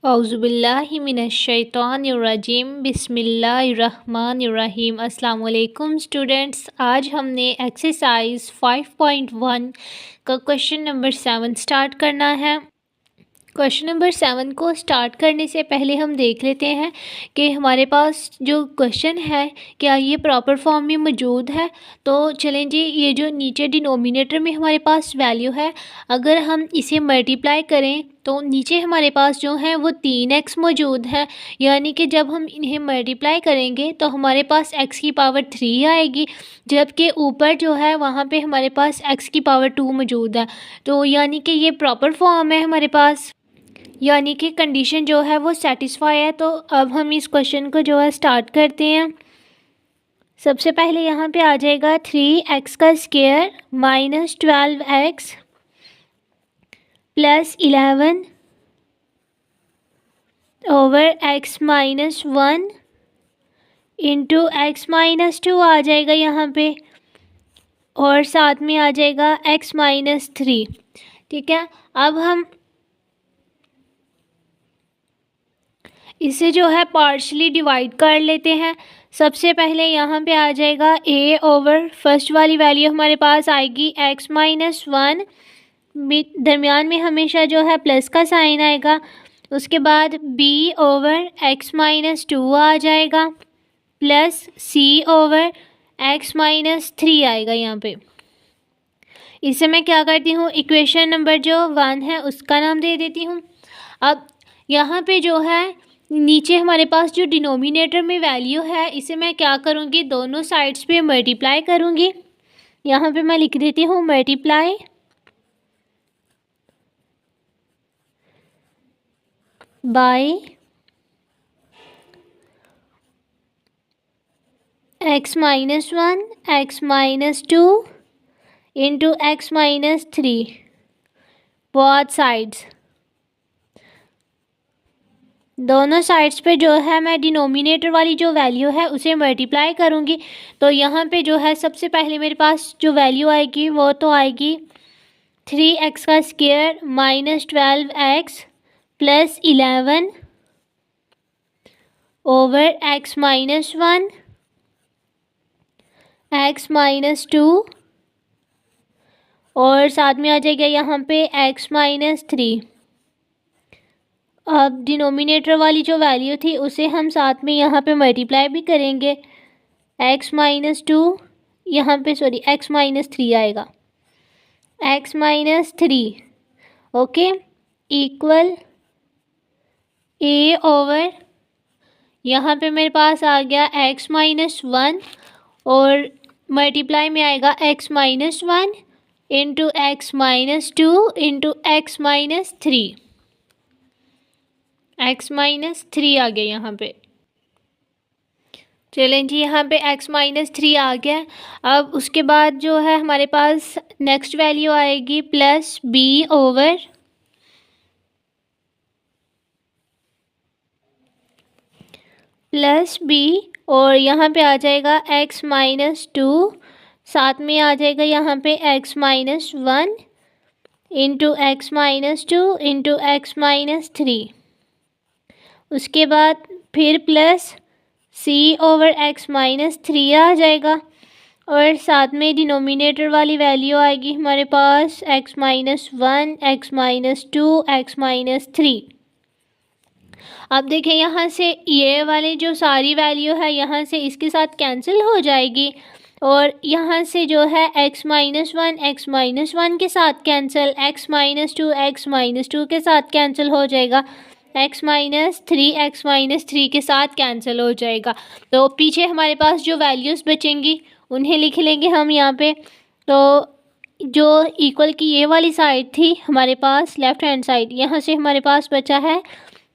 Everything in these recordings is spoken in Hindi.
औज़ुबिल्लाहि मिनश्शैतानिर्रजीम बिस्मिल्लाहिर्रहमानिर्रहीम। अस्सलाम वालेकुम स्टूडेंट्स, आज हमने एक्सरसाइज 5.1 का क्वेश्चन नंबर 7 स्टार्ट करना है। क्वेश्चन नंबर 7 को स्टार्ट करने से पहले हम देख लेते हैं कि हमारे पास जो क्वेश्चन है क्या ये प्रॉपर फॉर्म में मौजूद है। तो चलें जी, ये जो नीचे डिनोमिनेटर में हमारे पास वैल्यू है, अगर हम इसे मल्टीप्लाई करें तो नीचे हमारे पास जो है वो 3x मौजूद है, यानी कि जब हम इन्हें मल्टीप्लाई करेंगे तो हमारे पास x की पावर 3 आएगी, जबकि ऊपर जो है वहाँ पे हमारे पास x की पावर 2 मौजूद है। तो यानी कि ये प्रॉपर फॉर्म है हमारे पास, यानी कि कंडीशन जो है वो सेटिस्फाई है। तो अब हम इस क्वेश्चन को जो है स्टार्ट करते हैं। सबसे पहले यहाँ पे आ जाएगा 3x का square minus 12x plus 11 over x minus 1 into x minus 2 आ जाएगा यहाँ पे, और साथ में आ जाएगा x माइनस 3। ठीक है, अब हम इसे जो है पार्शली डिवाइड कर लेते हैं। सबसे पहले यहाँ पे आ जाएगा a ओवर फर्स्ट वाली वैल्यू हमारे पास आएगी x माइनस 1, दरमियान में हमेशा जो है प्लस का साइन आएगा। उसके बाद b ओवर x माइनस 2 आ जाएगा, plus c over x minus 3 आएगा यहाँ पे। इसे मैं क्या करती हूँ, इक्वेशन नंबर जो 1 है उसका नाम दे देती हूँ। अब यहाँ पे जो है नीचे हमारे पास जो डिनोमिनेटर में वैल्यू है, इसे मैं क्या करूँगी, दोनों साइड्स पे मल्टीप्लाई करूँगी। यहाँ पे मैं लिख देती हूँ multiply by x minus 1 x minus 2 into x minus 3 both sides. दोनों साइड्स पे जो है मैं डिनोमिनेटर वाली जो वैल्यू है उसे मल्टीप्लाई करूँगी। तो यहाँ पे जो है सबसे पहले मेरे पास जो वैल्यू आएगी वो तो आएगी 3x का square minus 12x plus 11 over x minus 1 x minus 2, और साथ में आ जाएगा यहाँ पे x माइनस 3। अब डिनोमिनेटर वाली जो वैल्यू थी उसे हम साथ में यहाँ पे मल्टीप्लाई भी करेंगे। x माइनस 2 यहाँ पे सॉरी x माइनस 3 आएगा, x minus 3 okay equal a over यहाँ पे मेरे पास आ गया x माइनस 1, और मल्टीप्लाई में आएगा x minus 1 into x minus 2 into x minus 3, x minus 3 आ गया यहाँ पे। चलें जी, यहाँ पे x माइनस 3 आ गया। अब उसके बाद जो है हमारे पास नेक्स्ट वैल्यू आएगी प्लस b ओवर और यहाँ पे आ जाएगा x माइनस 2, साथ में आ जाएगा यहाँ पे x minus 1 into x minus 2 into x minus 3। उसके बाद फिर plus c over x minus 3 आ जाएगा, और साथ में डिनोमिनेटर वाली वैल्यू आएगी हमारे पास x minus 1 x minus 2 x minus 3। अब देखें यहाँ से ये वाली जो सारी वैल्यू है यहाँ से इसके साथ कैंसिल हो जाएगी, और यहाँ से जो है x माइनस 1 x माइनस 1 के साथ कैंसिल, x माइनस 2 के साथ कैंसिल हो जाएगा, x माइनस 3 के साथ कैंसिल हो जाएगा। तो पीछे हमारे पास जो वैल्यूज़ बचेंगी उन्हें लिख लेंगे हम यहाँ पे। तो जो इक्वल की ये वाली साइड थी हमारे पास लेफ़्ट हैंड साइड, यहाँ से हमारे पास बचा है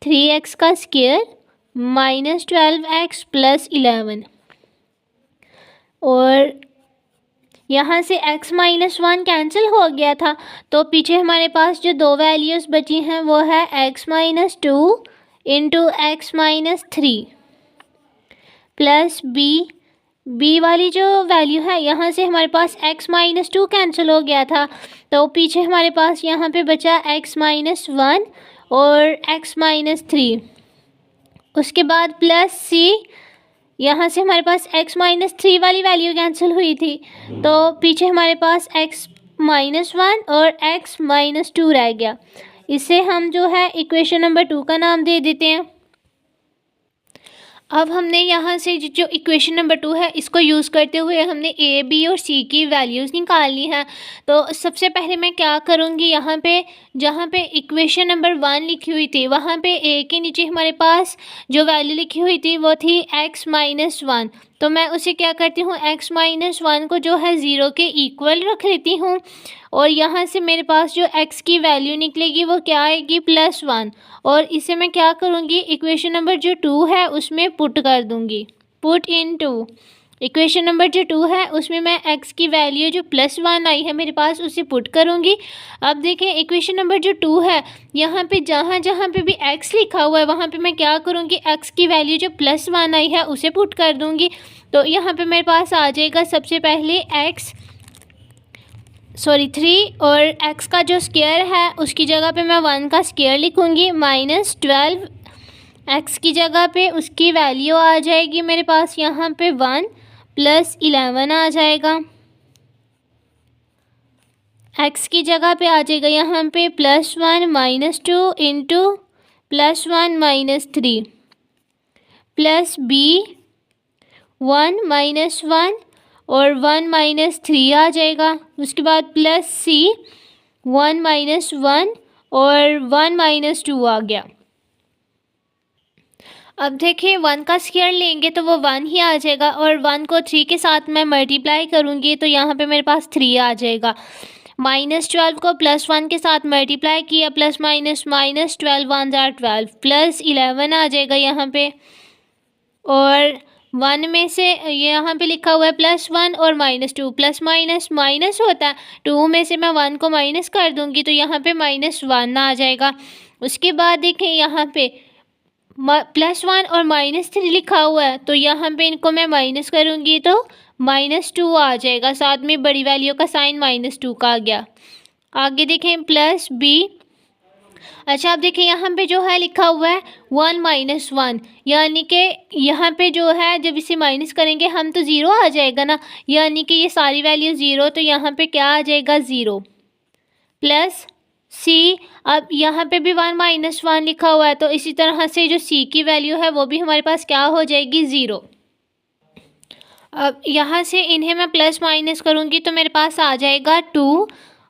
3x का स्क्वायर माइनस 12x प्लस 11, और यहाँ से x माइनस 1 कैंसिल हो गया था, तो पीछे हमारे पास जो दो वैल्यूज़ बची हैं वो है x minus 2 into x minus 3 plus b वाली जो वैल्यू है यहाँ से हमारे पास x माइनस 2 कैंसिल हो गया था, तो पीछे हमारे पास यहाँ पे बचा x माइनस 1, और x-3, उसके बाद प्लस सी, यहाँ से हमारे पास x-3 वाली वैल्यू कैंसिल हुई थी, तो पीछे हमारे पास x-1 और x-2 रह गया। इसे हम जो है इक्वेशन नंबर 2 का नाम दे देते हैं। अब हमने यहाँ से जो इक्वेशन नंबर 2 है इसको यूज़ करते हुए हमने ए, बी और सी की वैल्यूज़ निकालनी है। तो सबसे पहले मैं क्या करूँगी, यहाँ पे जहाँ पे इक्वेशन नंबर 1 लिखी हुई थी वहाँ पे ए के नीचे हमारे पास जो वैल्यू लिखी हुई थी वो थी x-1। तो मैं उसे क्या करती हूँ, x-1 को जो है 0 के इक्वल रख लेती हूँ, और यहाँ से मेरे पास जो x की वैल्यू निकलेगी वो क्या आएगी, +1। और इसे मैं क्या करूँगी, इक्वेशन नंबर जो 2 है उसमें पुट कर दूँगी, पुट इन 2। इक्वेशन नंबर जो 2 है उसमें मैं x की वैल्यू जो +1 आई है मेरे पास उसे पुट करूँगी। अब देखें इक्वेशन नंबर जो 2 है, यहाँ पे जहाँ जहाँ पे भी x लिखा हुआ है वहाँ पे मैं क्या करूँगी, x की वैल्यू जो +1 आई है उसे पुट कर दूँगी। तो यहाँ पे मेरे पास आ जाएगा सबसे पहले 3, और x का जो स्क्वायर है उसकी जगह पे मैं 1 का स्क्वायर लिखूँगी, -12 x की जगह पे उसकी वैल्यू आ जाएगी मेरे पास यहाँ पे 1 + 11 आ जाएगा। x की जगह पे आ जाएगा यहाँ पे +1 - 2 इंटू +1 - 3 प्लस b 1 - 1 और 1 - 3 आ जाएगा। उसके बाद प्लस c 1 - 1 और 1 - 2 आ गया। अब देखिए 1 का स्क्वायर लेंगे तो वो 1 ही आ जाएगा, और 1 को 3 के साथ मैं मल्टीप्लाई करूँगी तो यहाँ पे मेरे पास 3 आ जाएगा। -12 को +1 के साथ मल्टीप्लाई किया, प्लस माइनस -12 1 जार 12 प्लस 11 आ जाएगा यहाँ पे, और 1 में से यहाँ पे लिखा हुआ है +1 और -2, प्लस माइनस माइनस होता है, 2 में से मैं 1 को माइनस कर दूँगी तो यहाँ पे -1 आ जाएगा। उसके बाद देखें यहाँ पे +1 और -3 लिखा हुआ है, तो यहाँ पे इनको मैं माइनस करूँगी तो -2 आ जाएगा, साथ में बड़ी वैल्यू का साइन -2 का आ गया। आगे देखें प्लस b। अच्छा अब देखिए यहाँ पे जो है लिखा हुआ है 1 - 1, यानी कि यहाँ पे जो है जब इसे माइनस करेंगे हम तो 0 आ जाएगा ना, यानी कि ये सारी वैल्यू 0, तो यहाँ पे क्या आ जाएगा 0 प्लस c। अब यहाँ पे भी 1 - 1 लिखा हुआ है, तो इसी तरह से जो c की वैल्यू है वो भी हमारे पास क्या हो जाएगी 0। अब यहाँ से इन्हें मैं प्लस माइनस करूँगी तो मेरे पास आ जाएगा 2,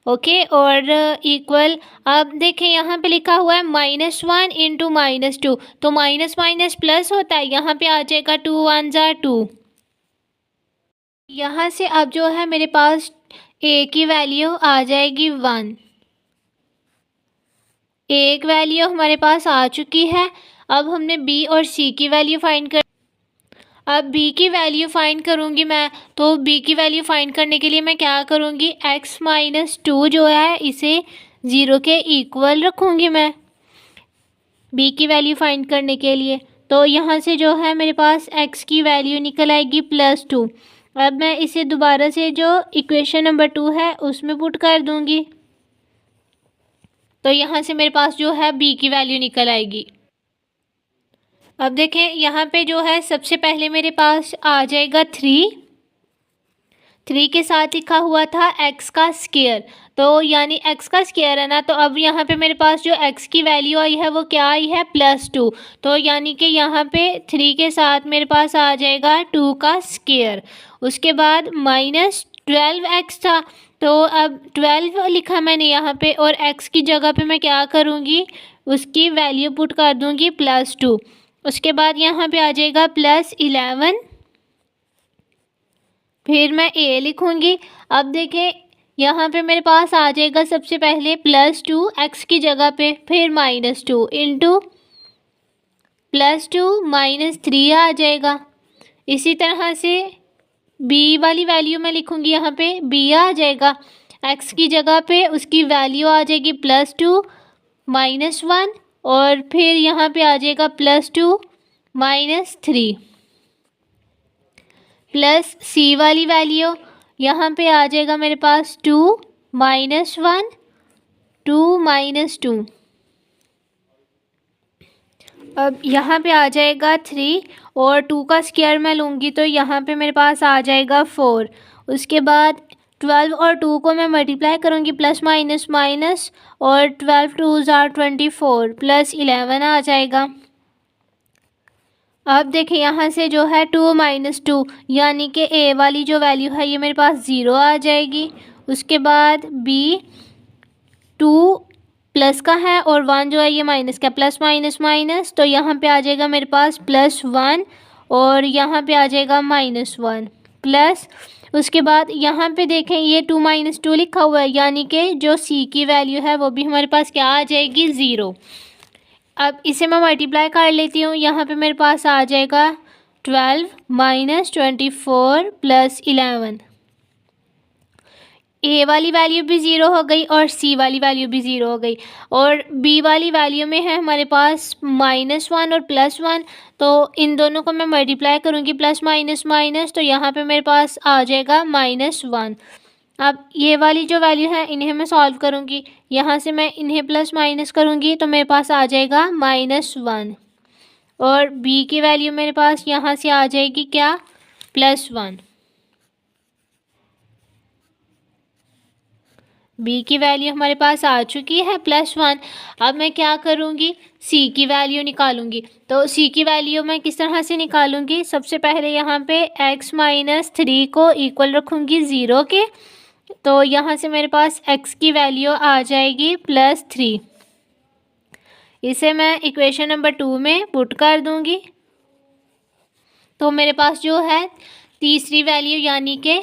ओके, और इक्वल। अब देखें यहाँ पे लिखा हुआ है -1 इंटू -2, तो माइनस माइनस प्लस होता है, यहाँ पे आ जाएगा 2 1 जार 2। यहाँ से अब जो है मेरे पास a की वैल्यू आ जाएगी 1। एक वैल्यू हमारे पास आ चुकी है। अब हमने b और c की वैल्यू फाइंड कर, अब b की वैल्यू फाइंड करूँगी मैं, तो b की वैल्यू फाइंड करने के लिए मैं क्या करूँगी, x-2 जो है इसे 0 के इक्वल रखूँगी मैं b की वैल्यू फाइंड करने के लिए। तो यहाँ से जो है मेरे पास x की वैल्यू निकल आएगी +2। अब मैं इसे दोबारा से जो इक्वेशन नंबर 2 है उसमें पुट कर दूँगी, तो यहाँ से मेरे पास जो है b की वैल्यू निकल आएगी। अब देखें यहाँ पे जो है सबसे पहले मेरे पास आ जाएगा 3 के साथ लिखा हुआ था x का स्क्वायर, तो यानी x का स्क्वायर है ना, तो अब यहाँ पे मेरे पास जो x की वैल्यू आई है वो क्या आई है +2, तो यानी कि यहाँ पे 3 के साथ मेरे पास आ जाएगा 2 का स्क्वायर। उसके बाद -12x था, तो अब 12 लिखा मैंने यहाँ पे, और x की जगह पे मैं क्या करूँगी, उसकी वैल्यू पुट कर दूँगी +2। उसके बाद यहाँ पे आ जाएगा +11, फिर मैं a लिखूँगी। अब देखें यहाँ पे मेरे पास आ जाएगा सबसे पहले +2 x की जगह पे, फिर -2 इंटू +2 -3 आ जाएगा। इसी तरह से b वाली वैल्यू मैं लिखूँगी, यहाँ पे b आ जाएगा, x की जगह पे उसकी वैल्यू आ जाएगी +2 -1, और फिर यहाँ पे आ जाएगा +2 -3 प्लस c वाली वैल्यू यहाँ पे आ जाएगा मेरे पास 2 - 1 2 - 2, अब यहाँ पे आ जाएगा 3 और 2 का स्क्वायर मैं लूँगी तो यहाँ पे मेरे पास आ जाएगा 4। उसके बाद 12 और 2 को मैं मल्टीप्लाई करूँगी प्लस माइनस माइनस, और 12 2 आर 24 प्लस 11 आ जाएगा। अब देखिए यहाँ से जो है 2 माइनस 2 यानी कि ए वाली जो वैल्यू है ये मेरे पास 0 आ जाएगी। उसके बाद बी 2 प्लस का है और 1 जो है ये माइनस का, प्लस माइनस माइनस, तो यहाँ पे आ जाएगा मेरे पास +1 और यहाँ पे आ जाएगा -1 प्लस। उसके बाद यहाँ पे देखें ये 2 माइनस 2 लिखा हुआ है यानी कि जो सी की वैल्यू है वो भी हमारे पास क्या आ जाएगी 0। अब इसे मैं मल्टीप्लाई कर लेती हूँ। यहाँ पे मेरे पास आ जाएगा 12 माइनस 24 प्लस 11। ए वाली वैल्यू भी ज़ीरो हो गई और सी वाली वैल्यू भी ज़ीरो हो गई, और बी वाली वैल्यू में है हमारे पास -1 और +1, तो इन दोनों को मैं मल्टीप्लाई करूँगी प्लस माइनस माइनस, तो यहाँ पे मेरे पास आ जाएगा -1। अब ये वाली जो वैल्यू है इन्हें मैं सॉल्व करूँगी, यहाँ से मैं इन्हें प्लस माइनस करूँगी तो मेरे पास आ जाएगा -1, और बी की वैल्यू मेरे पास यहाँ से आ जाएगी क्या, +1। बी की वैल्यू हमारे पास आ चुकी है +1। अब मैं क्या करूँगी, सी की वैल्यू निकालूंगी। तो सी की वैल्यू मैं किस तरह से निकालूंगी, सबसे पहले यहाँ पे x माइनस 3 को इक्वल रखूँगी 0 के, तो यहाँ से मेरे पास x की वैल्यू आ जाएगी +3। इसे मैं इक्वेशन नंबर 2 में पुट कर दूँगी, तो मेरे पास जो है तीसरी वैल्यू यानी कि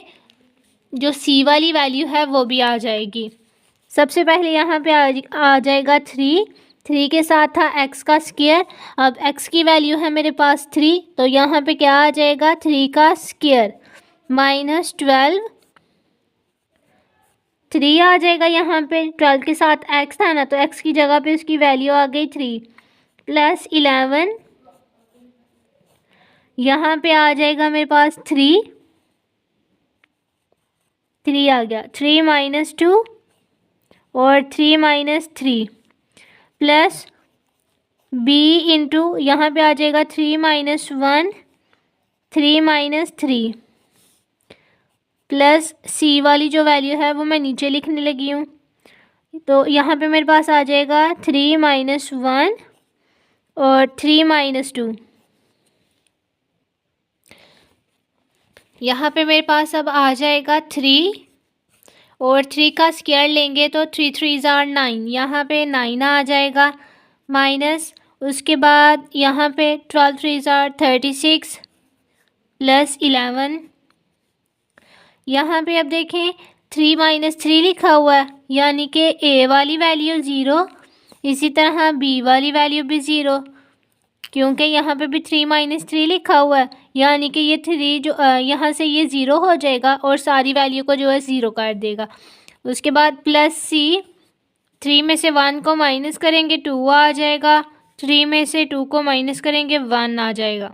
जो सी वाली वैल्यू है वो भी आ जाएगी। सबसे पहले यहाँ पे आ जाएगा 3 के साथ था x का स्क्वायर। अब x की वैल्यू है मेरे पास 3, तो यहाँ पे क्या आ जाएगा 3 का स्क्वायर -12, 3 आ जाएगा। यहाँ पे 12 के साथ x था ना, तो x की जगह पे उसकी वैल्यू आ गई 3 प्लस 11, यहाँ पे आ जाएगा मेरे पास 3 आ गया, 3 माइनस 2 और 3 माइनस 3 प्लस बी इंटू यहाँ पे आ जाएगा 3 माइनस 1, 3 माइनस 3 प्लस सी वाली जो वैल्यू है वो मैं नीचे लिखने लगी हूँ, तो यहाँ पे मेरे पास आ जाएगा 3 माइनस 1 और 3 माइनस 2। यहाँ पे मेरे पास अब आ जाएगा 3 और 3 का स्क्वायर लेंगे तो 3 3 आर 9, यहाँ पे 9 आ जाएगा माइनस। उसके बाद यहाँ पे 12 3 आर 36 प्लस 11। यहाँ पे अब देखें 3 माइनस 3 लिखा हुआ है यानी कि ए वाली वैल्यू 0, इसी तरह बी वाली वैल्यू भी 0, क्योंकि यहाँ पे भी 3 माइनस 3 लिखा हुआ है यानी कि ये 3 जो यहाँ से ये 0 हो जाएगा और सारी वैल्यू को जो है 0 कर देगा। उसके बाद प्लस सी, 3 में से 1 को माइनस करेंगे 2 आ जाएगा, 3 में से 2 को माइनस करेंगे 1 आ जाएगा,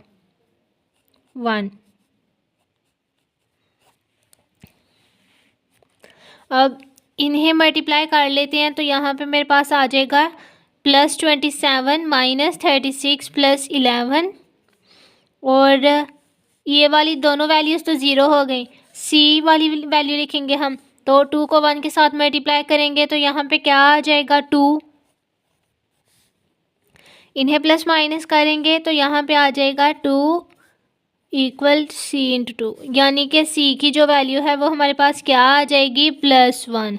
1। अब इन्हें मल्टीप्लाई कर लेते हैं, तो यहाँ पे मेरे पास आ जाएगा +27 माइनस 36 प्लस 11, और ये वाली दोनों वैल्यूज़ तो 0 हो गई। सी वाली वैल्यू लिखेंगे हम, तो 2 को 1 के साथ मल्टीप्लाई करेंगे तो यहाँ पे क्या आ जाएगा 2, इन्हें प्लस माइनस करेंगे तो यहाँ पे आ जाएगा 2 इक्वल सी इंटू 2, यानी कि सी की जो वैल्यू है वो हमारे पास क्या आ जाएगी +1।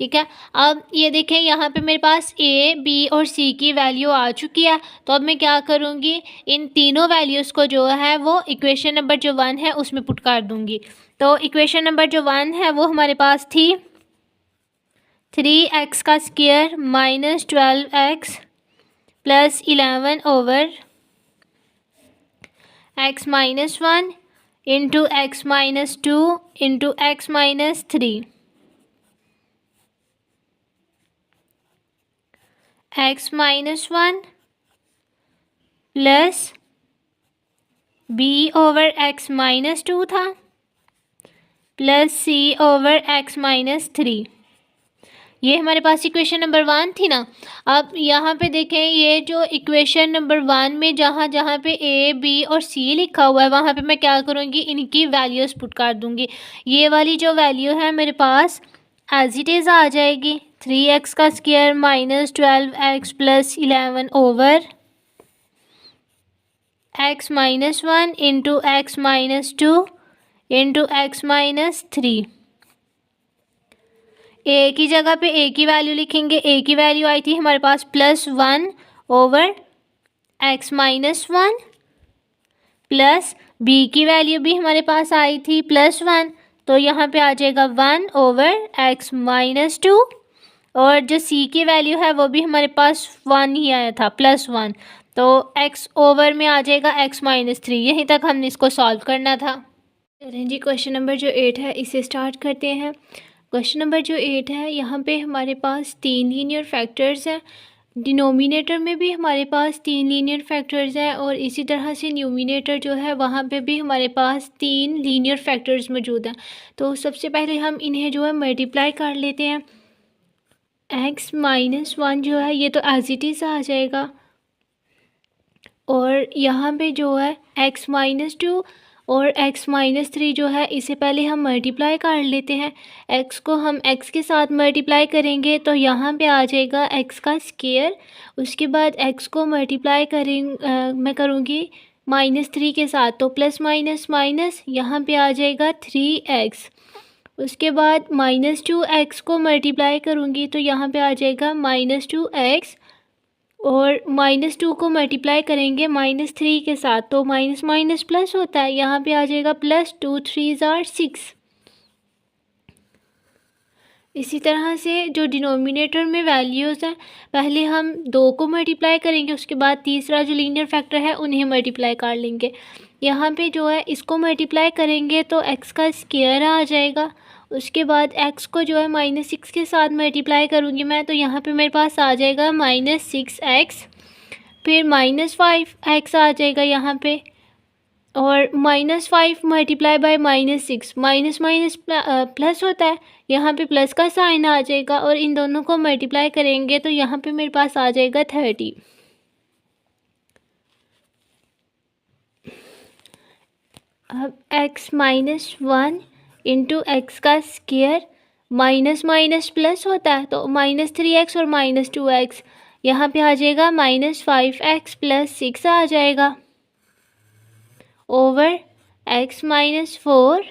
ठीक है, अब ये देखें यहाँ पे मेरे पास ए बी और सी की वैल्यू आ चुकी है, तो अब मैं क्या करूँगी, इन तीनों वैल्यूज़ को जो है वो इक्वेशन नंबर जो 1 है उसमें पुट कर दूँगी। तो इक्वेशन नंबर जो 1 है वो हमारे पास थी 3x का square minus 12x plus 11 over x minus 1 into x minus 2 into x minus 3, x minus 1 plus b over x minus 2 था plus c over x minus 3। ये हमारे पास इक्वेशन नंबर 1 थी ना। अब यहाँ पे देखें, ये जो इक्वेशन नंबर 1 में जहाँ जहाँ पे ए बी और सी लिखा हुआ है वहाँ पे मैं क्या करूँगी, इनकी वैल्यूज़ पुट कर दूँगी। ये वाली जो वैल्यू है मेरे पास एज इट इज़ आ जाएगी, 3x का square minus 12x plus 11 over x minus 1 into x minus 2 into x minus 3। ए की जगह पे ए की वैल्यू लिखेंगे। ए की वैल्यू आई थी हमारे पास +1 over x minus 1, plus b की वैल्यू भी हमारे पास आई थी +1, तो यहाँ पे आ जाएगा 1 ओवर एक्स माइनस 2, और जो सी की वैल्यू है वो भी हमारे पास 1 ही आया था +1, तो x ओवर में आ जाएगा x माइनस 3। यहीं तक हमने इसको सॉल्व करना था। चलें जी, क्वेश्चन नंबर जो 8 है इसे स्टार्ट करते हैं। क्वेश्चन नंबर जो 8 है, यहाँ पे हमारे पास 3 लीनियर फैक्टर्स हैं। डिनोमिनेटर में भी हमारे पास 3 लीनियर फैक्टर्स हैं, और इसी तरह से न्यूमिनेटर जो है वहाँ पे भी हमारे पास 3 लीनियर फैक्टर्स मौजूद हैं। तो सबसे पहले हम इन्हें जो है मल्टीप्लाई कर लेते हैं। x माइनस 1 जो है ये तो एज इट इज़ आ जाएगा, और यहाँ पे जो है x माइनस 2 और x माइनस 3 जो है इसे पहले हम मल्टीप्लाई कर लेते हैं। x को हम x के साथ मल्टीप्लाई करेंगे तो यहाँ पे आ जाएगा x का स्क्वायर। उसके बाद x को मल्टीप्लाई मैं करूँगी -3 के साथ, तो प्लस माइनस माइनस यहाँ पे आ जाएगा 3x। उसके बाद -2x को मल्टीप्लाई करूँगी तो यहाँ पे आ जाएगा -2x, और -2 को मल्टीप्लाई करेंगे -3 के साथ, तो माइनस माइनस प्लस होता है, यहाँ पे आ जाएगा +2 3 = 6। इसी तरह से जो डिनोमिनेटर में वैल्यूज़ हैं, पहले हम 2 को मल्टीप्लाई करेंगे, उसके बाद तीसरा जो लीनियर फैक्टर है उन्हें मल्टीप्लाई कर लेंगे। यहाँ पे जो है इसको मल्टीप्लाई करेंगे तो x का स्क्वायर आ जाएगा। उसके बाद x को जो है -6 के साथ मल्टीप्लाई करूँगी मैं, तो यहाँ पे मेरे पास आ जाएगा -6x, फिर -5x आ जाएगा यहाँ पे, और -5 multiply by -6, minus minus plus होता है, यहाँ पे प्लस का साइन आ जाएगा, और इन दोनों को मल्टीप्लाई करेंगे तो यहाँ पे मेरे पास आ जाएगा 30। अब x माइनस 1 इंटू एक्स का स्क्वायर, माइनस माइनस प्लस होता है, तो -3x और -2x, यहाँ पे आ जाएगा -5x प्लस 6 आ जाएगा, over x minus 4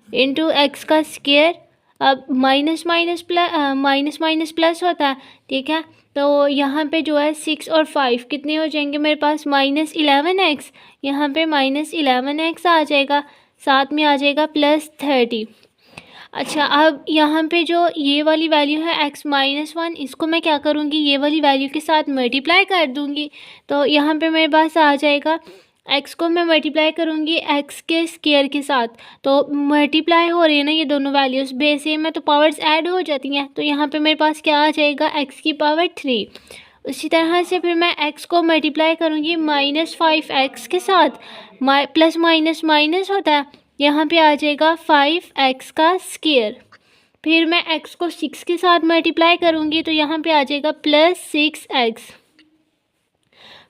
into x का स्क्वायर। अब माइनस माइनस प्लस होता है, ठीक है, तो यहाँ पे जो है 6 और 5 कितने हो जाएंगे मेरे पास -11x, यहाँ पे -11x आ जाएगा, साथ में आ जाएगा +30। अच्छा, अब यहाँ पे जो ये वाली वैल्यू है x माइनस 1, इसको मैं क्या करूँगी, ये वाली वैल्यू के साथ मल्टीप्लाई कर दूँगी, तो यहाँ पे मेरे पास आ जाएगा, x को मैं मल्टीप्लाई करूँगी x के स्क्वायर के साथ, तो मल्टीप्लाई हो रही है ना ये दोनों वैल्यूज़, बेस सेम है तो पावर्स ऐड हो जाती हैं, तो यहाँ पे मेरे पास क्या आ जाएगा x की पावर 3। उसी तरह से फिर मैं x को मल्टीप्लाई करूँगी -5x के साथ, प्लस माइनस माइनस होता है, यहाँ पे आ जाएगा 5x का स्क्वायर। फिर मैं x को 6 के साथ मल्टीप्लाई करूँगी तो यहाँ पे आ जाएगा +6x।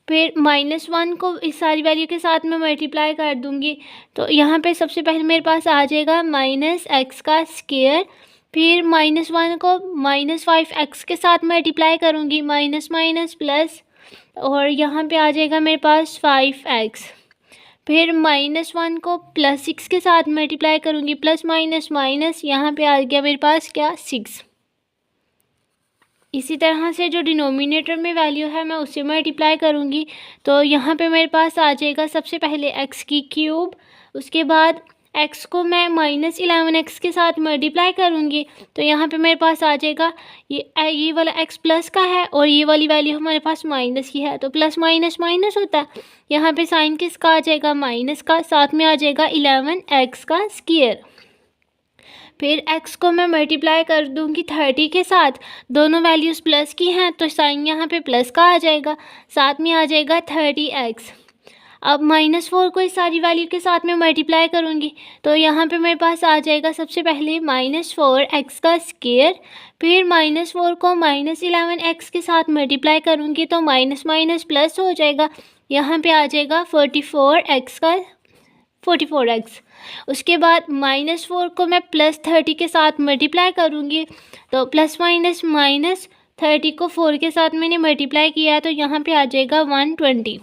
फिर -1 को इस सारी वैल्यू के साथ मैं मल्टीप्लाई कर दूँगी, तो यहाँ पे सबसे पहले मेरे पास आ जाएगा -x का स्क्वायर, फिर -1 को -5x के साथ मल्टीप्लाई करूँगी, माइनस माइनस प्लस, और यहाँ पे आ जाएगा मेरे पास 5x। फिर -1 को +6 के साथ मल्टीप्लाई करूँगी, प्लस माइनस माइनस, यहाँ पे आ गया मेरे पास क्या 6। इसी तरह से जो डिनोमिनेटर में वैल्यू है मैं उससे मल्टीप्लाई करूँगी, तो यहाँ पे मेरे पास आ जाएगा सबसे पहले x की क्यूब, उसके बाद x को मैं -11x के साथ मल्टीप्लाई करूँगी, तो यहाँ पे मेरे पास आ जाएगा ये वाला x प्लस का है और ये वाली वैल्यू हमारे पास माइनस की है, तो प्लस माइनस माइनस होता है, यहाँ पे साइन किसका आ जाएगा माइनस का, साथ में आ जाएगा 11x का स्क्वायर। फिर x को मैं मल्टीप्लाई कर दूँगी 30 के साथ, दोनों वैल्यूज़ प्लस की हैं तो साइन यहाँ पे प्लस का आ जाएगा, साथ में आ जाएगा 30x। अब -4 को इस सारी वैल्यू के साथ में मल्टीप्लाई करूँगी तो यहाँ पे मेरे पास आ जाएगा सबसे पहले -4x का स्क्वायर, फिर -4 को -11x के साथ मल्टीप्लाई करूँगी तो माइनस माइनस प्लस हो जाएगा। यहाँ पे आ जाएगा 44x। उसके बाद -4 को मैं +30 के साथ मल्टीप्लाई करूँगी तो प्लस माइनस माइनस 30 को 4 के साथ मैंने मल्टीप्लाई किया तो यहाँ पे आ जाएगा 120।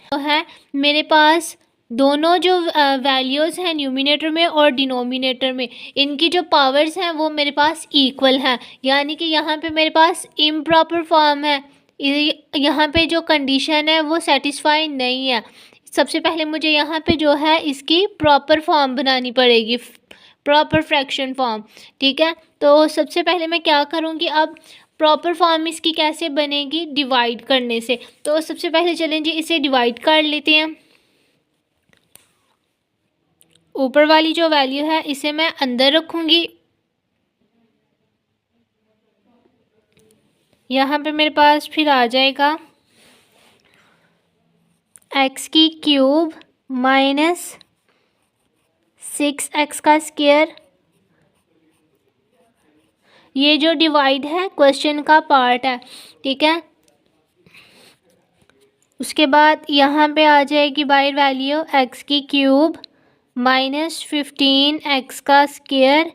तो है मेरे पास दोनों जो वैल्यूज़ हैं न्यूमिनेटर में और डिनोमिनेटर में, इनकी जो पावर्स हैं वो मेरे पास इक्वल हैं, यानी कि यहाँ पे मेरे पास इम्प्रॉपर फॉर्म है। यहाँ पे जो कंडीशन है वो सेटिस्फाई नहीं है। सबसे पहले मुझे यहाँ पे जो है इसकी प्रॉपर फॉर्म बनानी पड़ेगी, प्रॉपर फ्रैक्शन फॉर्म। ठीक है, तो सबसे पहले मैं क्या करूँगी, अब प्रॉपर फॉर्म इसकी कैसे बनेगी, डिवाइड करने से। तो सबसे पहले चलें जी इसे डिवाइड कर लेते हैं। ऊपर वाली जो वैल्यू है इसे मैं अंदर रखूँगी। यहाँ पे मेरे पास फिर आ जाएगा x की क्यूब -6x का स्क्वायर। ये जो डिवाइड है क्वेश्चन का पार्ट है। ठीक है, उसके बाद यहाँ पे आ जाएगी बाहर वैल्यू x की क्यूब -15x का स्क्वायर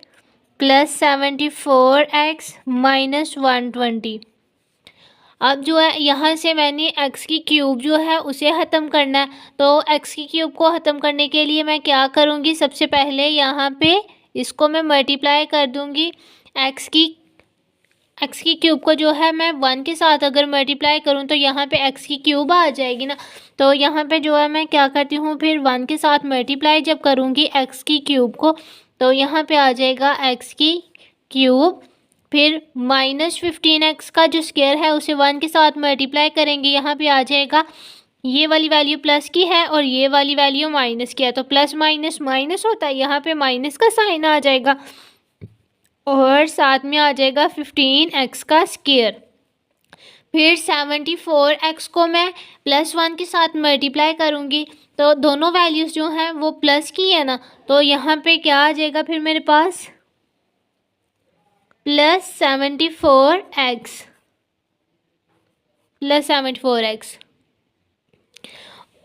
प्लस 74x -120। अब जो है यहाँ से मैंने x की क्यूब जो है उसे ख़त्म करना है, तो x की क्यूब को ख़त्म करने के लिए मैं क्या करूँगी, सबसे पहले यहाँ पे इसको मैं मल्टीप्लाई कर दूँगी। x की क्यूब को जो है मैं 1 के साथ अगर मल्टीप्लाई करूँ तो यहाँ पे x की क्यूब आ जाएगी ना। तो यहाँ पे जो है मैं क्या करती हूँ, फिर 1 के साथ मल्टीप्लाई जब करूँगी x की क्यूब को तो यहाँ पे आ जाएगा x की क्यूब, फिर -15x का जो स्क्वायर है उसे 1 के साथ मल्टीप्लाई करेंगे, यहाँ पे आ जाएगा ये वाली वैल्यू प्लस की है और ये वाली वैल्यू माइनस की है, तो प्लस माइनस माइनस होता है, यहाँ पे माइनस का साइन आ जाएगा और साथ में आ जाएगा 15x का स्क्वायर। फिर 74x को मैं +1 के साथ मल्टीप्लाई करूँगी तो दोनों वैल्यूज़ जो हैं वो प्लस की है ना, तो यहाँ पे क्या आ जाएगा फिर मेरे पास +74x।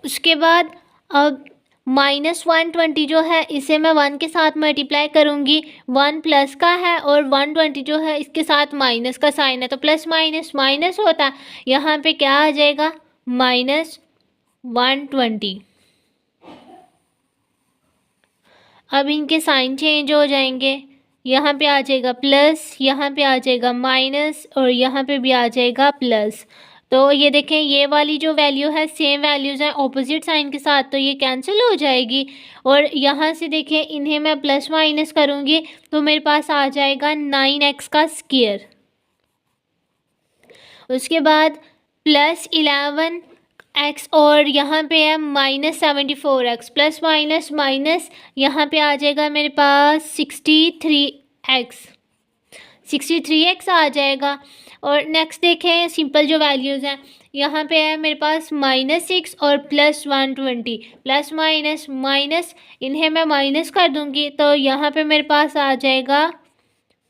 उसके बाद अब -120 जो है इसे मैं 1 के साथ मल्टीप्लाई करूँगी, 1 प्लस का है और 120 जो है इसके साथ माइनस का साइन है, तो प्लस माइनस माइनस होता है, यहाँ पे क्या आ जाएगा -120। अब इनके साइन चेंज हो जाएंगे, यहाँ पे आ जाएगा प्लस, यहाँ पे आ जाएगा माइनस और यहाँ पे भी आ जाएगा प्लस। तो ये देखें ये वाली जो वैल्यू है सेम वैल्यूज़ हैं ऑपोजिट साइन के साथ, तो ये कैंसिल हो जाएगी। और यहाँ से देखें इन्हें मैं प्लस माइनस करूँगी तो मेरे पास आ जाएगा 9x का स्क्वायर। उसके बाद +11x और यहाँ पे है -74x, प्लस माइनस माइनस यहाँ पे आ जाएगा मेरे पास 63x आ जाएगा। और नेक्स्ट देखें सिंपल जो वैल्यूज़ हैं, यहाँ पे है मेरे पास -6 और +120, प्लस माइनस माइनस इन्हें मैं माइनस कर दूँगी तो यहाँ पे मेरे पास आ जाएगा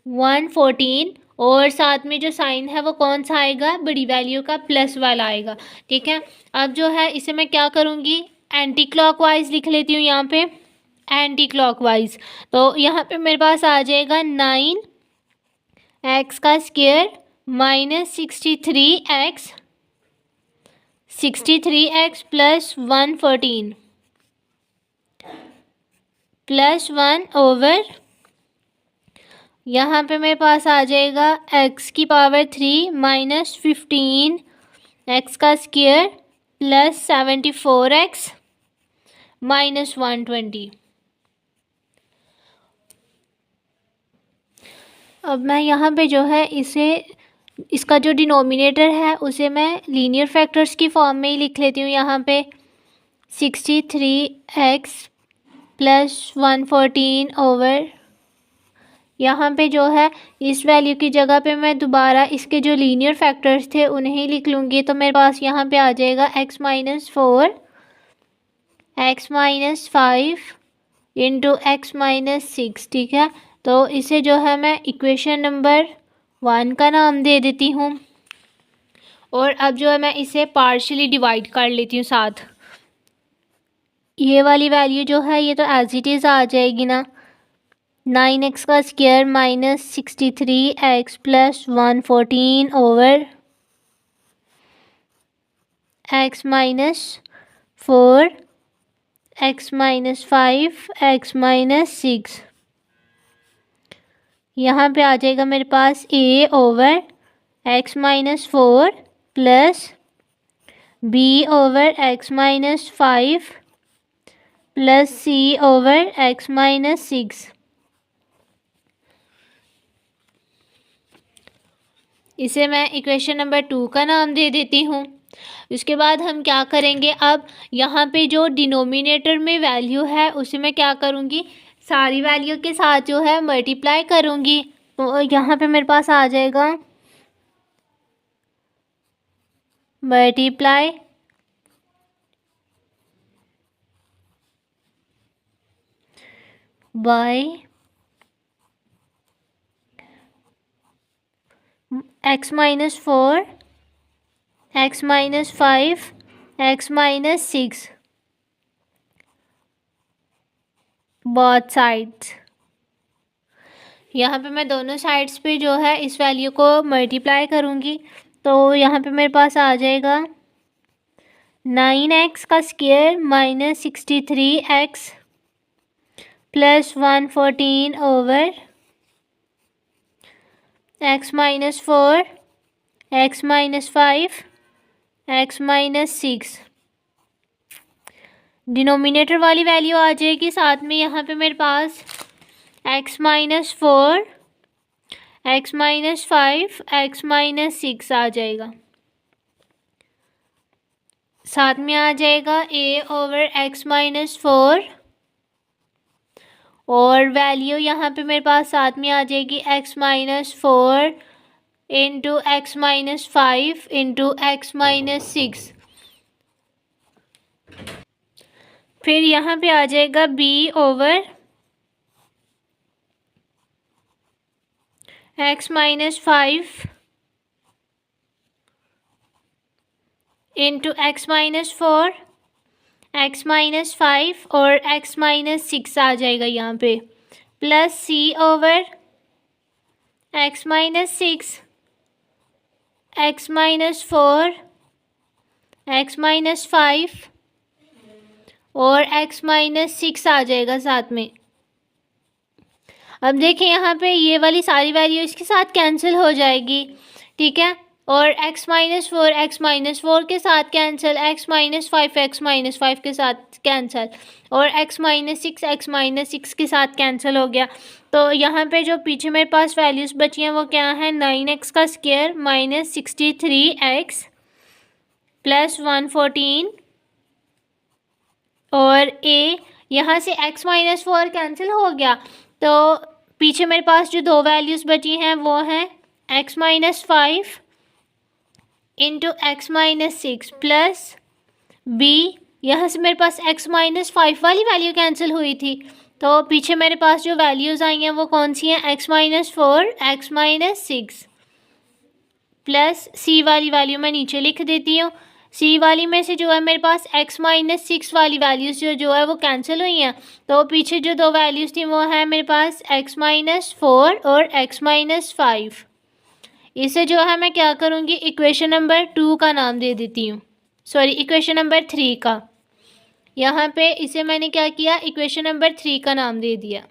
114 और साथ में जो साइन है वो कौन सा आएगा, बड़ी वैल्यू का प्लस वाला आएगा। ठीक है, अब जो है इसे मैं क्या करूँगी, एंटी क्लॉकवाइज लिख लेती हूँ यहाँ पे, एंटी क्लॉकवाइज। तो यहाँ पे मेरे पास आ जाएगा 9x का स्क्वायर -63x +114 +1 ओवर यहाँ पे मेरे पास आ जाएगा x की पावर 3 -15x का स्क्वायर +74x -120। अब मैं यहाँ पे जो है इसका जो डिनोमिनेटर है उसे मैं लीनियर फैक्टर्स की फॉर्म में ही लिख लेती हूँ। यहाँ पे 63x +114 ओवर यहाँ पे जो है इस वैल्यू की जगह पे मैं दोबारा इसके जो लीनियर फैक्टर्स थे उन्हें ही लिख लूँगी, तो मेरे पास यहाँ पे आ जाएगा x -4 x minus 5 into x minus 6, ठीक है। तो इसे जो है मैं इक्वेशन नंबर 1 का नाम दे देती हूँ। और अब जो है मैं इसे पार्शियली डिवाइड कर लेती हूँ साथ। ये वाली वैल्यू जो है ये तो एज इट इज़ आ जाएगी ना। 9x का square minus 63x plus 114 over x minus 4 x minus 5 x minus 6। यहाँ पे आ जाएगा मेरे पास a over x minus 4 plus b over x minus 5 plus c over x minus 6। इसे मैं इक्वेशन नंबर 2 का नाम दे देती हूँ। उसके बाद हम क्या करेंगे, अब यहाँ पे जो डिनोमिनेटर में वैल्यू है उसे मैं क्या करूँगी, सारी वैल्यू के साथ जो है मल्टीप्लाई करूँगी। तो यहाँ पे मेरे पास आ जाएगा multiply by x minus 4 x minus 5 x minus 6 both sides. यहाँ पे मैं दोनों साइड्स पे जो है इस वैल्यू को मल्टीप्लाई करूँगी। तो यहाँ पे मेरे पास आ जाएगा 9x का square minus 63x plus 114 over x minus 4 x minus 5 x minus 6। Denominator वाली वैल्यू आ जाएगी साथ में, यहाँ पे मेरे पास x minus 4 x minus 5 x minus 6 आ जाएगा। साथ में आ जाएगा a ओवर x माइनस 4 और वैल्यू यहाँ पे मेरे पास साथ में आ जाएगी x minus 4 into x minus 5 into x minus 6। फिर यहाँ पे आ जाएगा b over x minus 5 into x minus 4 x minus 5 और x माइनस 6 आ जाएगा यहाँ पे, plus c over x minus 6 x minus 4 x minus 5 और x माइनस 6 आ जाएगा साथ में। अब देखिए यहाँ पे ये वाली सारी वैल्यू इसके साथ कैंसिल हो जाएगी, ठीक है। और x माइनस 4 के साथ कैंसिल, x माइनस 5 के साथ कैंसिल और x माइनस 6 के साथ कैंसिल हो गया। तो यहाँ पे जो पीछे मेरे पास वैल्यूज़ बची हैं वो क्या है, 9x का स्क्वायर माइनस 63x प्लस 114 और a यहाँ से x माइनस 4 कैंसिल हो गया। तो पीछे मेरे पास जो दो वैल्यूज़ बची हैं वो हैं x minus 5 into x minus 6 plus b, यहाँ से मेरे पास x माइनस 5 वाली वैल्यू कैंसिल हुई थी। तो पीछे मेरे पास जो वैल्यूज़ आई हैं वो कौन सी हैं, x minus 4 x minus 6 plus c वाली वैल्यू मैं नीचे लिख देती हूँ। c वाली में से जो है मेरे पास x माइनस 6 वाली वैल्यूज़ जो है वो कैंसिल हुई हैं। तो पीछे जो दो वैल्यूज़ थी वो है मेरे पास x माइनस 4 और x माइनस 5। इसे जो है मैं क्या करूँगी, इक्वेशन नंबर 2 का नाम दे देती हूँ, सॉरी इक्वेशन नंबर 3 का। यहाँ पे इसे मैंने क्या किया, इक्वेशन नंबर 3 का नाम दे दिया।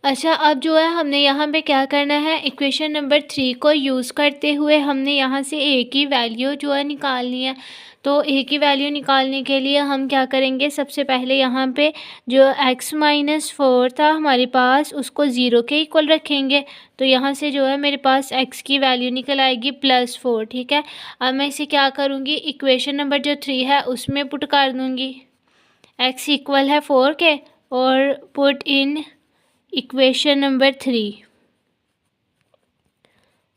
अच्छा, अब जो है हमने यहाँ पे क्या करना है, इक्वेशन नंबर 3 को यूज़ करते हुए हमने यहाँ से a की वैल्यू जो है निकालनी है। तो a की वैल्यू निकालने के लिए हम क्या करेंगे, सबसे पहले यहाँ पे जो x माइनस 4 था हमारे पास उसको 0 के इक्वल रखेंगे। तो यहाँ से जो है मेरे पास x की वैल्यू निकल आएगी +4, ठीक है। अब मैं इसे क्या करूँगी, इक्वेशन नंबर जो 3 है उसमें पुट कर दूँगी, x इक्वल है 4 के और पुट इन इक्वेशन नंबर 3।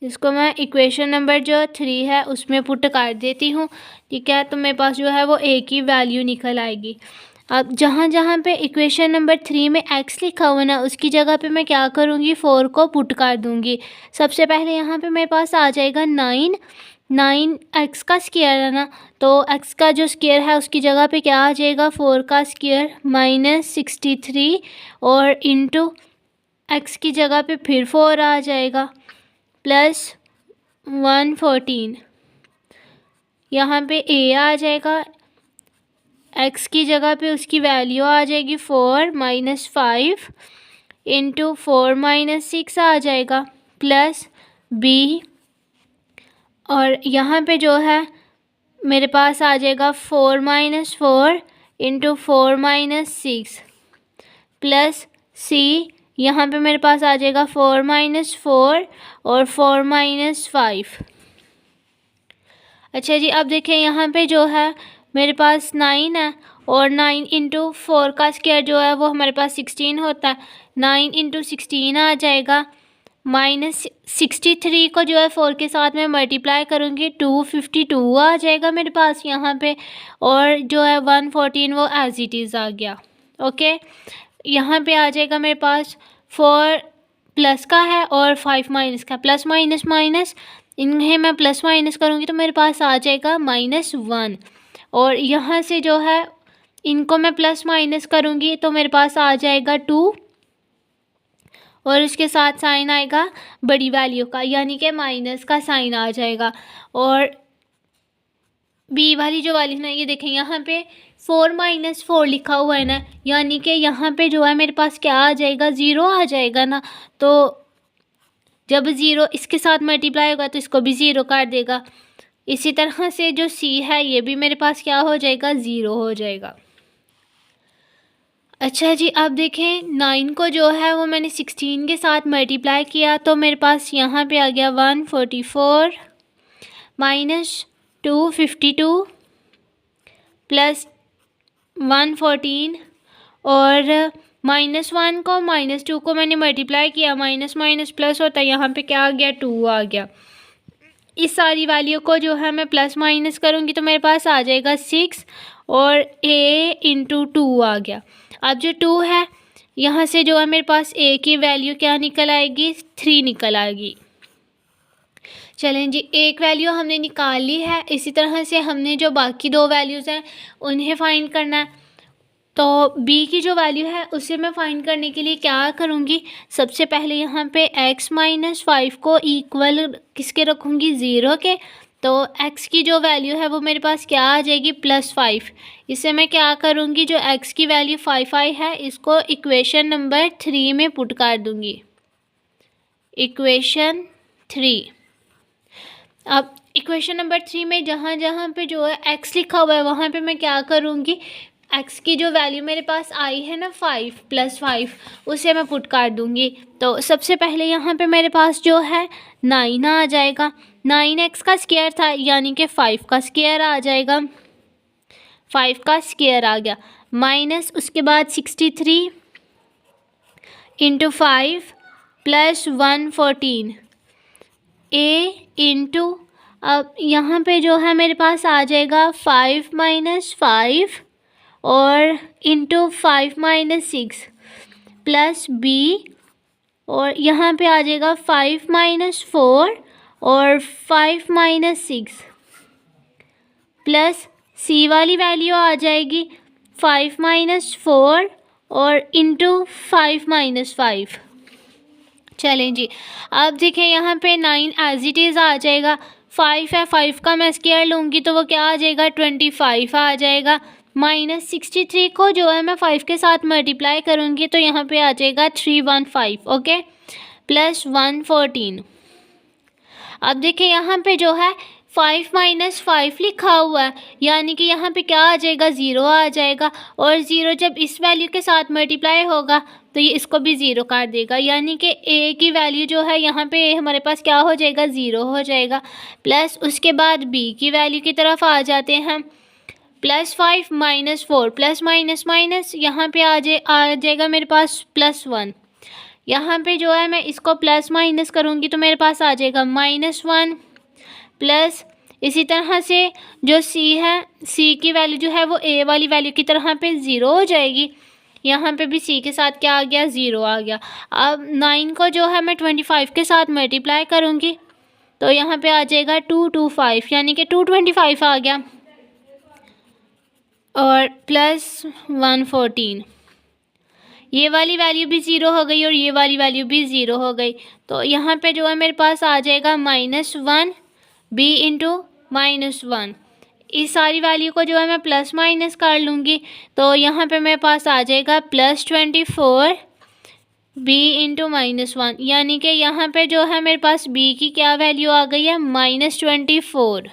इसको मैं इक्वेशन नंबर जो 3 है उसमें पुट कर देती हूँ, ठीक है। तो मेरे पास जो है वो a की वैल्यू निकल आएगी। अब जहाँ जहाँ पे इक्वेशन नंबर 3 में x लिखा हुआ ना उसकी जगह पे मैं क्या करूँगी 4 को पुट कर दूँगी। सबसे पहले यहाँ पे मेरे पास आ जाएगा 9 x का स्क्वायर है ना, तो x का जो स्क्वायर है उसकी जगह पे क्या आ जाएगा 4 का स्क्वायर -63 और इंटू x की जगह पे फिर 4 आ जाएगा प्लस 114। यहाँ पे a आ जाएगा, x की जगह पे उसकी वैल्यू आ जाएगी 4 -5 इंटू 4 -6 आ जाएगा प्लस b, और यहाँ पे जो है मेरे पास आ जाएगा 4 -4 इंटू 4 -6 प्लस c, यहाँ पे मेरे पास आ जाएगा 4 -4 और 4 -5। अच्छा जी, अब देखें यहाँ पे जो है मेरे पास 9 है और 9 इंटू 4 का स्क्वायर जो है वो हमारे पास 16 होता है। 9 इंटू 16 आ जाएगा -63 को जो है 4 के साथ में मल्टीप्लाई करूँगी 252 आ जाएगा मेरे पास यहाँ पे, और जो है 114 वो एज इट इज़ आ गया। ओके, यहाँ पे आ जाएगा मेरे पास 4 प्लस का है और 5 माइनस का, प्लस माइनस माइनस इन्हें मैं प्लस माइनस करूँगी तो मेरे पास आ जाएगा -1, और यहाँ से जो है इनको मैं प्लस माइनस करूँगी तो मेरे पास आ जाएगा 2 और उसके साथ साइन आएगा बड़ी वैल्यू का, यानी कि माइनस का साइन आ जाएगा। और बी वाली जो वाली ना, ये देखें यहाँ पे 4 -4 लिखा हुआ है ना, यानी कि यहाँ पे जो है मेरे पास क्या आ जाएगा 0 आ जाएगा ना, तो जब 0 इसके साथ मल्टीप्लाई होगा तो इसको भी 0 कर देगा। इसी तरह से जो सी है ये भी मेरे पास क्या हो जाएगा 0 हो जाएगा। अच्छा जी, अब देखें 9 को जो है वो मैंने 16 के साथ मल्टीप्लाई किया तो मेरे पास यहाँ पे आ गया 144 -252 प्लस 114, और -1 को -2 को मैंने मल्टीप्लाई किया, माइनस माइनस प्लस होता है, यहाँ पे क्या आ गया 2 आ गया। इस सारी वैल्यू को जो है मैं प्लस माइनस करूँगी तो मेरे पास आ जाएगा 6 और a इंटू 2 आ गया। अब जो 2 है यहाँ से जो है मेरे पास a की वैल्यू क्या निकल आएगी 3 निकल आएगी। चलें जी, एक वैल्यू हमने निकाल ली है, इसी तरह से हमने जो बाकी 2 वैल्यूज़ हैं उन्हें फाइंड करना है। तो b की जो वैल्यू है उसे मैं फाइंड करने के लिए क्या करूँगी, सबसे पहले यहाँ पे x -5 को इक्वल किसके रखूँगी 0 के, तो x की जो वैल्यू है वो मेरे पास क्या आ जाएगी +5। इसे मैं क्या करूँगी, जो x की वैल्यू 5 आई है इसको इक्वेशन नंबर 3 में पुट कर दूँगी, इक्वेशन 3। अब इक्वेशन नंबर 3 में जहाँ जहाँ पे जो है x लिखा हुआ है वहाँ पे मैं क्या करूँगी, x की जो वैल्यू मेरे पास आई है ना 5 +5 उसे मैं पुट कर दूँगी। तो सबसे पहले यहाँ पे मेरे पास जो है 9 आ जाएगा, 9x का स्क्वायर था यानी कि 5 का स्क्वायर आ जाएगा, 5 का स्क्वायर आ गया, माइनस उसके बाद 63 इंटू 5 प्लस 114 a इंटू, अब यहाँ पे जो है मेरे पास आ जाएगा 5 -5 और इंटू 5 -6 प्लस b, और यहाँ पे आ जाएगा 5 -4 और 5 -6 प्लस c वाली वैल्यू आ जाएगी 5 -4 और इंटू 5 -5। चलें जी, अब देखें यहाँ पे 9 एज इट इज़ आ जाएगा, 5 है 5 का मैं स्क्वायर लूँगी तो वो क्या आ जाएगा 25 आ जाएगा, -63 को जो है मैं 5 के साथ मल्टीप्लाई करूँगी तो यहाँ पे आ जाएगा 315, ओके, प्लस 114। अब देखिए यहाँ पे जो है 5 -5 लिखा हुआ है, यानी कि यहाँ पे क्या आ जाएगा 0 आ जाएगा, और 0 जब इस वैल्यू के साथ मल्टीप्लाई होगा तो ये इसको भी 0 कर देगा, यानी कि a की वैल्यू जो है यहाँ पे हमारे पास क्या हो जाएगा 0 हो जाएगा। प्लस उसके बाद b की वैल्यू की तरफ आ जाते हैं, +5 -4 प्लस माइनस माइनस यहाँ पे आ जाएगा मेरे पास +1, यहाँ पे जो है मैं इसको प्लस माइनस करूँगी तो मेरे पास आ जाएगा -1 प्लस इसी तरह से जो सी है, सी की वैल्यू जो है वो ए वाली वैल्यू की तरह पे ज़ीरो हो जाएगी। यहाँ पे भी सी के साथ क्या आ गया, ज़ीरो आ गया। अब 9 को जो है मैं 25 के साथ मल्टीप्लाई करूँगी तो यहाँ पे आ जाएगा 225, यानी कि 225 आ गया और प्लस 114। ये वाली वैल्यू भी ज़ीरो हो गई और ये वाली वैल्यू भी ज़ीरो हो गई। तो यहाँ पे जो है मेरे पास आ जाएगा -1 b इंटू -1। इस सारी वैल्यू को जो है मैं प्लस माइनस कर लूँगी तो यहाँ पे मेरे पास आ जाएगा +24 b इंटू -1, यानी कि यहाँ पे जो है मेरे पास b की क्या वैल्यू आ गई है, -24।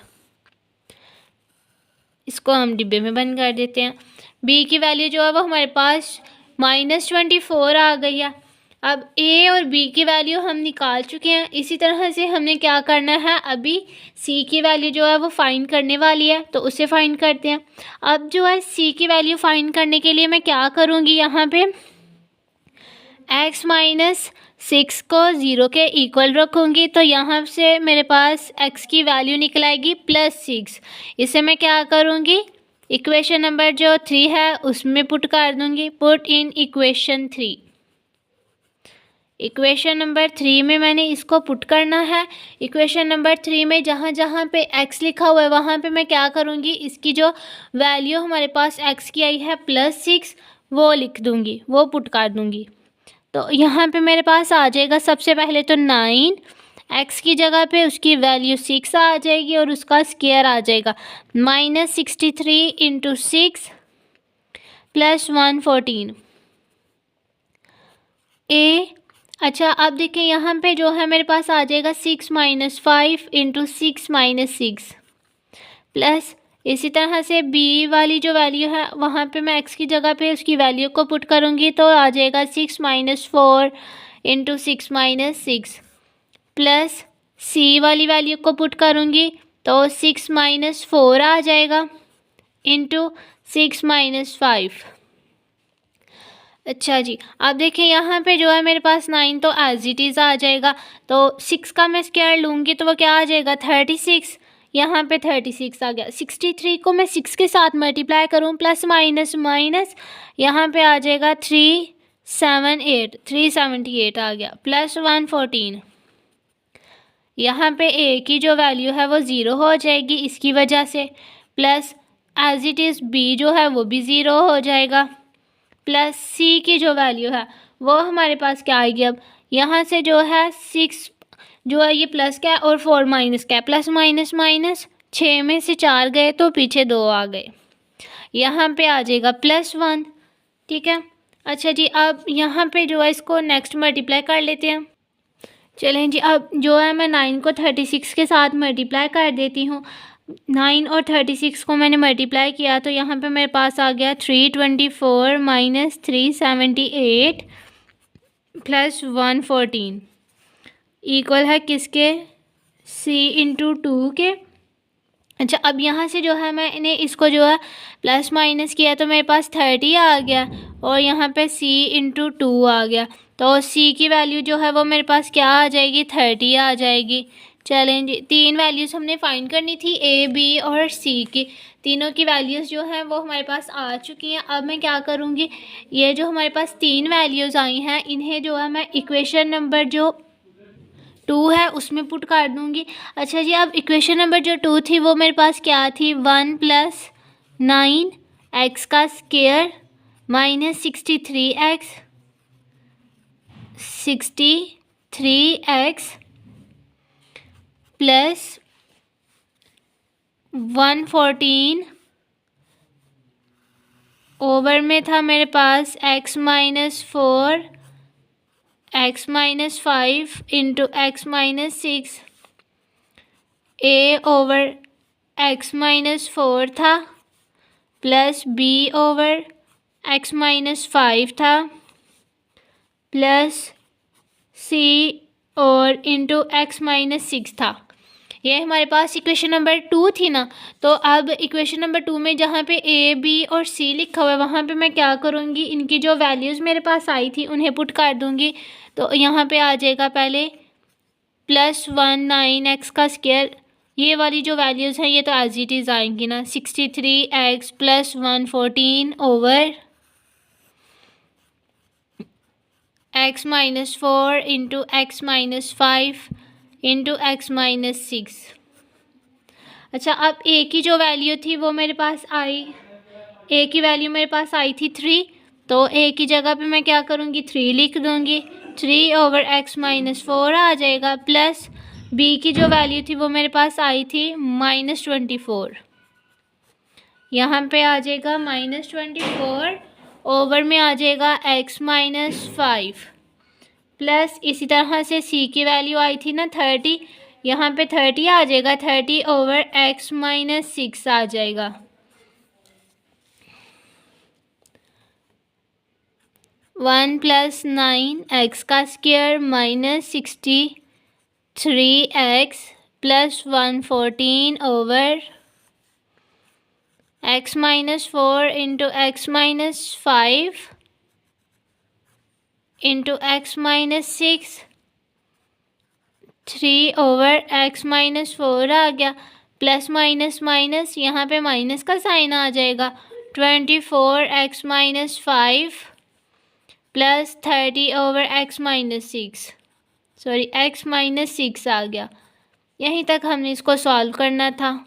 इसको हम डिब्बे में बंद कर देते हैं। b की वैल्यू जो है वो हमारे पास -24 आ गई है। अब a और b की वैल्यू हम निकाल चुके हैं। इसी तरह से हमने क्या करना है, अभी c की वैल्यू जो है वो फाइंड करने वाली है तो उसे फाइंड करते हैं। अब जो है c की वैल्यू फाइंड करने के लिए मैं क्या करूँगी, यहाँ पे x माइनस 6 को 0 के इक्वल रखूँगी तो यहाँ से मेरे पास x की वैल्यू निकल आएगी +6। इसे मैं क्या करूँगी, इक्वेशन नंबर जो 3 है उसमें पुट कर दूँगी, put in equation 3। Equation number 3 में मैंने इसको पुट करना है। इक्वेशन नंबर 3 में जहाँ जहाँ पे x लिखा हुआ है वहाँ पे मैं क्या करूँगी, इसकी जो वैल्यू हमारे पास x की आई है +6 वो लिख दूँगी, वो पुट कर दूँगी। तो यहाँ पे मेरे पास आ जाएगा सबसे पहले तो 9, x की जगह पे उसकी वैल्यू 6 आ जाएगी और उसका स्क्वायर आ जाएगा -63 इंटू 6 प्लस 114 a। अच्छा अब देखिए यहाँ पे जो है मेरे पास आ जाएगा 6 - 5 इंटू 6 - 6 प्लस इसी तरह से b वाली जो वैल्यू है वहाँ पे मैं x की जगह पे उसकी वैल्यू को पुट करूँगी तो आ जाएगा 6 - 4 इंटू 6 - 6 प्लस c वाली वैल्यू को पुट करूँगी तो 6 - 4 आ जाएगा इंटू 6 - 5। अच्छा जी, अब देखिए यहाँ पे जो है मेरे पास 9 तो एज इट इज़ आ जाएगा तो 6 का मैं स्क्वायर लूँगी तो वो क्या आ जाएगा 36। यहाँ पे 36 आ गया। 63 को मैं 6 के साथ मल्टीप्लाई करूँ प्लस माइनस माइनस, यहाँ पे आ जाएगा 378 आ गया प्लस 114। यहाँ पे a की जो वैल्यू है वो ज़ीरो हो जाएगी इसकी वजह से, plus as it is b जो है वो भी ज़ीरो हो जाएगा, प्लस c की जो वैल्यू है वो हमारे पास क्या आएगी। अब यहाँ से जो है 6 जो है ये प्लस का है और 4 माइनस का है, प्लस माइनस माइनस 6 में से 4 गए तो पीछे 2 आ गए, यहाँ पे आ जाएगा +1। ठीक है। अच्छा जी, अब यहाँ पे जो है इसको नेक्स्ट मल्टीप्लाई कर लेते हैं। चलें जी, अब जो है मैं 9 को 36 के साथ मल्टीप्लाई कर देती हूँ। 9 और 36 को मैंने मल्टीप्लाई किया तो यहाँ पे मेरे पास आ गया 324 माइनस 378 प्लस 114 इक्वल है किसके, c इंटू 2 के। अच्छा अब यहाँ से जो है मैंने इसको जो है प्लस माइनस किया तो मेरे पास 30 आ गया और यहाँ पे c इंटू 2 आ गया तो c की वैल्यू जो है वो मेरे पास क्या आ जाएगी 30 आ जाएगी। चलें जी, 3 वैल्यूज़ हमने फाइंड करनी थी a b और c की, तीनों की वैल्यूज़ जो हैं वो हमारे पास आ चुकी हैं। अब मैं क्या करूँगी, ये जो हमारे पास 3 वैल्यूज़ आई हैं इन्हें जो है मैं इक्वेशन नंबर जो 2 है उसमें पुट कर दूँगी। अच्छा जी, अब इक्वेशन नंबर जो 2 थी वो मेरे पास क्या थी, 1 + 9 x का square minus 63x plus 114 over में था मेरे पास x - 4 x - 5 into x - 6 a over x - 4 था प्लस b ओवर x - 5 था प्लस c और इंटू x - 6 था। ये हमारे पास इक्वेशन नंबर 2 थी ना। तो अब इक्वेशन नंबर 2 में जहाँ पे a b और c लिखा हुआ है वहाँ पे मैं क्या करूँगी, इनकी जो वैल्यूज़ मेरे पास आई थी उन्हें पुट कर दूँगी। तो यहाँ पे आ जाएगा पहले +1 9x का स्क्वायर ये वाली जो वैल्यूज़ हैं ये तो एज इट इज़ आएंगी ना। 63x plus 114 over x minus 4 into x minus 5 into x minus 6। अच्छा, अब a की जो वैल्यू थी वो मेरे पास आई, a की वैल्यू मेरे पास आई थी 3, तो a की जगह पे मैं क्या करूँगी 3 लिख दूँगी। 3 ओवर एक्स माइनस 4 आ जाएगा, प्लस b की जो वैल्यू थी वो मेरे पास आई थी -24, यहाँ पे आ जाएगा -24 ओवर में आ जाएगा x माइनस 5, प्लस इसी तरह से c की वैल्यू आई थी ना 30, यहाँ पे 30 आ जाएगा, 30 ओवर x माइनस 6 आ जाएगा। 1 प्लस 9x का square minus 63x plus 114 over x minus 4 into x minus 5 into x minus 6, 3 over x minus 4 आ गया, प्लस माइनस माइनस यहाँ पे माइनस का साइन आ जाएगा। 24x minus 5 plus 30 over x minus 6, sorry x minus 6 आ गया। यहीं तक हमने इसको सॉल्व करना था।